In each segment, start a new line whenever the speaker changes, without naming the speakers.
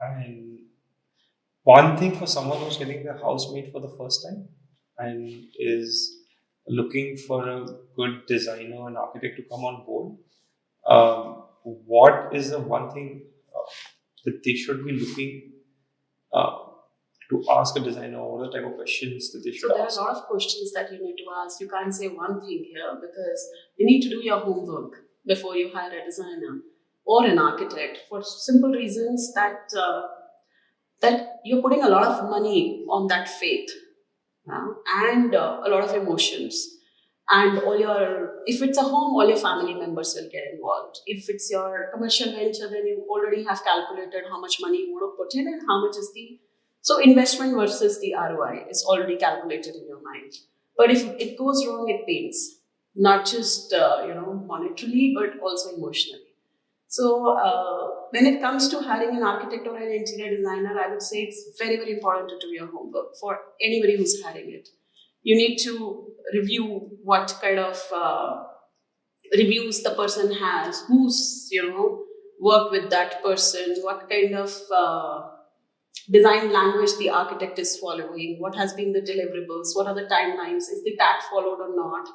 And one thing for someone who's getting their house made for the first time and is looking for a good designer and architect to come on board, what is the one thing that they should be looking uh, to ask a designer? What are the type of questions that they should ask?
So there are a lot of questions that you need to ask. You can't say one thing here because you need to do your homework before you hire a designer or an architect for simple reasons that you're putting a lot of money on that faith, and a lot of emotions. And all your, if it's a home, all your family members will get involved. If it's your commercial venture, then you already have calculated how much money you want to put in and how much is the, so investment versus the ROI is already calculated in your mind. But if it goes wrong, it pains, not just monetarily, but also emotionally. So when it comes to hiring an architect or an interior designer, I would say it's very, very important to do your homework for anybody who's hiring it. You need to review what kind of reviews the person has, who's worked with that person, what kind of design language the architect is following, what has been the deliverables, what are the timelines, is the tag followed or not.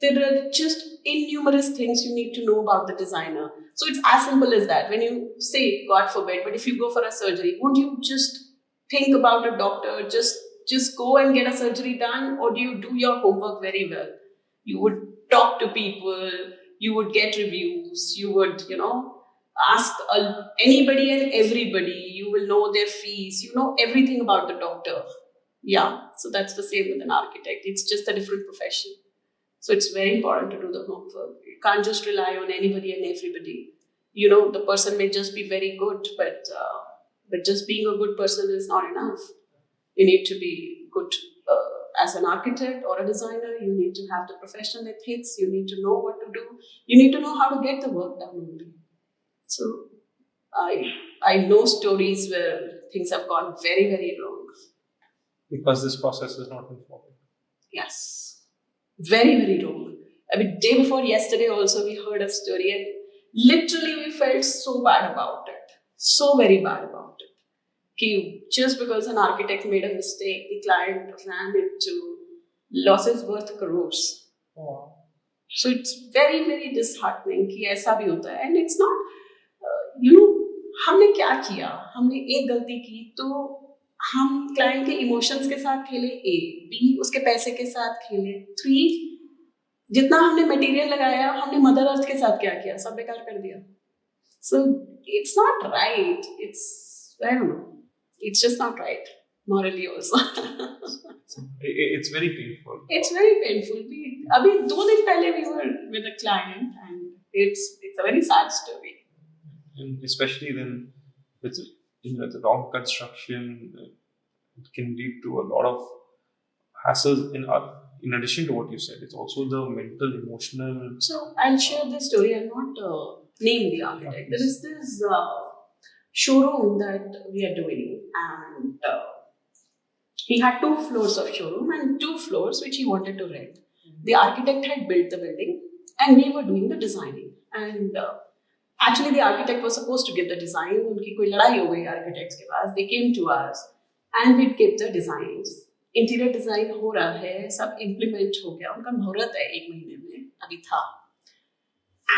There are just innumerous things you need to know about the designer. So it's as simple as that. When you say, God forbid, but if you go for a surgery, won't you just think about a doctor, just go and get a surgery done, or do you do your homework very well? You would talk to people, you would get reviews, you would, ask anybody and everybody, you will know their fees, you know everything about the doctor. Yeah, so that's the same with an architect. It's just a different profession. So it's very important to do the homework. You can't just rely on anybody and everybody. The person may just be very good, but just being a good person is not enough. You need to be good as an architect or a designer. You need to have the professional ethics. You need to know what to do. You need to know how to get the work done only. So I know stories where things have gone very, very wrong.
Because this process is not informed.
Yes. Very, very wrong. I mean, day before yesterday also we heard a story and literally we felt so bad about it. So very bad about it. Just because an architect made a mistake, the client ran into losses worth crores.
Wow.
So it's very, very disheartening कि ऐसा भी होता है. And it's not, you know, हमने क्या किया? हमने एक गलती की तो हम क्लाइंट के इमोशंस के साथ खेले, A, B उसके पैसे के साथ खेले, 3 जितना हमने मटेरियल लगाया हमने मदर अर्थ के साथ क्या किया, सब बेकार कर दिया. So it's not right. I don't know. It's just not right. Morally also.
It's very painful.
It's very painful. अभी 2 दिन पहले we were with a client and it's a very sad story.
And especially then with the wrong construction, it can lead to a lot of hassles in addition to what you said. It's also the mental, emotional.
So I'll share this story. I'll not name the architect. There is this showroom that we are doing, and he had 2 floors of showroom and 2 floors which he wanted to rent. The architect had built the building and we were doing the designing. And actually the architect was supposed to give the design. उनकी कोई लड़ाई हो गई architects के पास. They came to us and we gave the designs. Interior design हो रहा है, सब implement हो गया. उनका मुहूर्त है 1 महीने में, अभी था.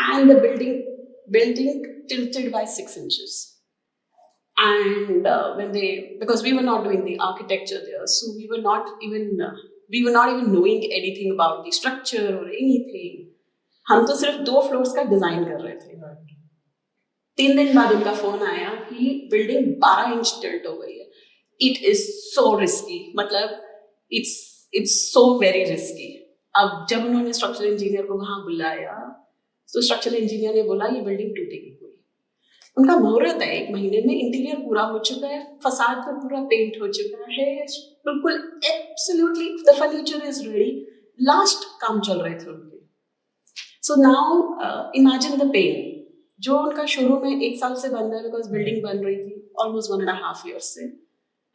And the building tilted by 6 inches. And because we were not doing the architecture there, so we were not even knowing anything about the structure or anything. हम तो सिर्फ 2 floors का design कर रहे थे. 3 दिन बाद उनका phone आया कि building 12 inch tilt हो गई है. It is so risky. मतलब it's so very risky. अब जब उन्होंने structural engineer को वहाँ बुलाया, तो structural engineer ने बोला ये building टूटेगी. उनका मुहूर्त है 1 महीने में, इंटीरियर पूरा हो चुका है, फसाद पर पूरा पेंट हो चुका है, बिल्कुल absolutely the furniture is ready, last काम चल रहे थे उनके. So now imagine the pain. जो उनका शोरूम में 1 साल से बंद है बिकॉज बिल्डिंग बन रही थी ऑलमोस्ट 1.5 years से,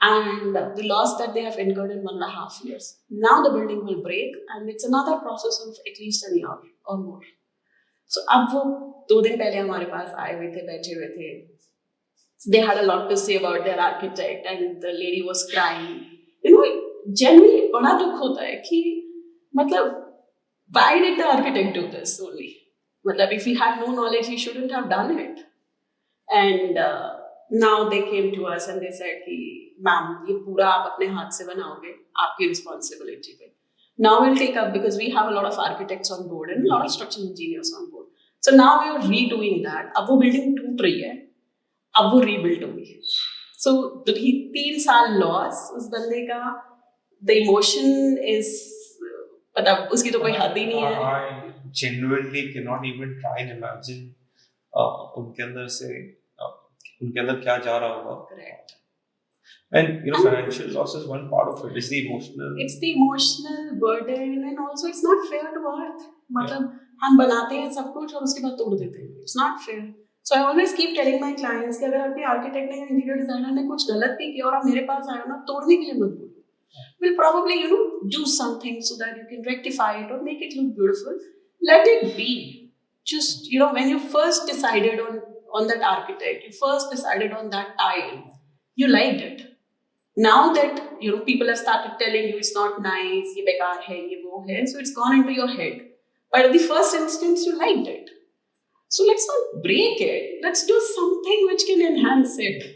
and the loss that they have incurred in 1.5 years. Now the building will break and it's another process of at least a year or more. So अब वो 2 दिन पहले हमारे पास आए हुए थे, बैठे हुए थे. They had a lot to say about their architect, and the lady was crying. Genuinely बड़ा दुख होता है कि मतलब why did the architect do this only? मतलब if he had no knowledge, he shouldn't have done it. And now they came to us and they said कि ma'am ये पूरा आप अपने हाथ से बनाओगे, आपकी responsibility पे. Now we'll take up because we have a lot of architects on board and a lot of structural engineers on board. So now we are redoing that. अब वो building टूट रही है, अब वो rebuild होगी. So 3 साल loss उस बंदे का, the emotion is मतलब उसकी तो कोई हद ही नहीं है.
I genuinely cannot even try and imagine उनके अंदर से उनके अंदर क्या जा रहा होगा.
Correct.
And financial loss is one part of it. It's the emotional
burden, and also it's not fair to earth. मतलब हम बनाते हैं सब कुछ और उसके बाद तोड़ देते हैं. It's not fair. So I always keep telling my clients कि अगर आपके आर्किटेक्ट ने या इंटीरियर डिजाइनर ने कुछ गलत भी किया और आप मेरे पास आए हो ना, तोड़ने के लिए मत बोलो. We'll probably do something so that you can rectify it or make it look beautiful. Let it be. Just when you first decided on that architect, you first decided on that tile, you liked it. Now that people have started telling you it's not nice, ye bekar hai, ye wo hai, so it's gone into your head. But at the first instance, you liked it. So let's not break it. Let's do something which can enhance it.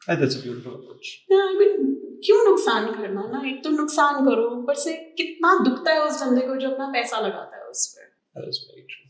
That's a beautiful approach.
Yeah, I mean, क्यों नुकसान करना ना? एक तो नुकसान करो, ऊपर से कितना दुखता है उस बंदे को जो अपना पैसा लगाता है उस पर.
That is very true.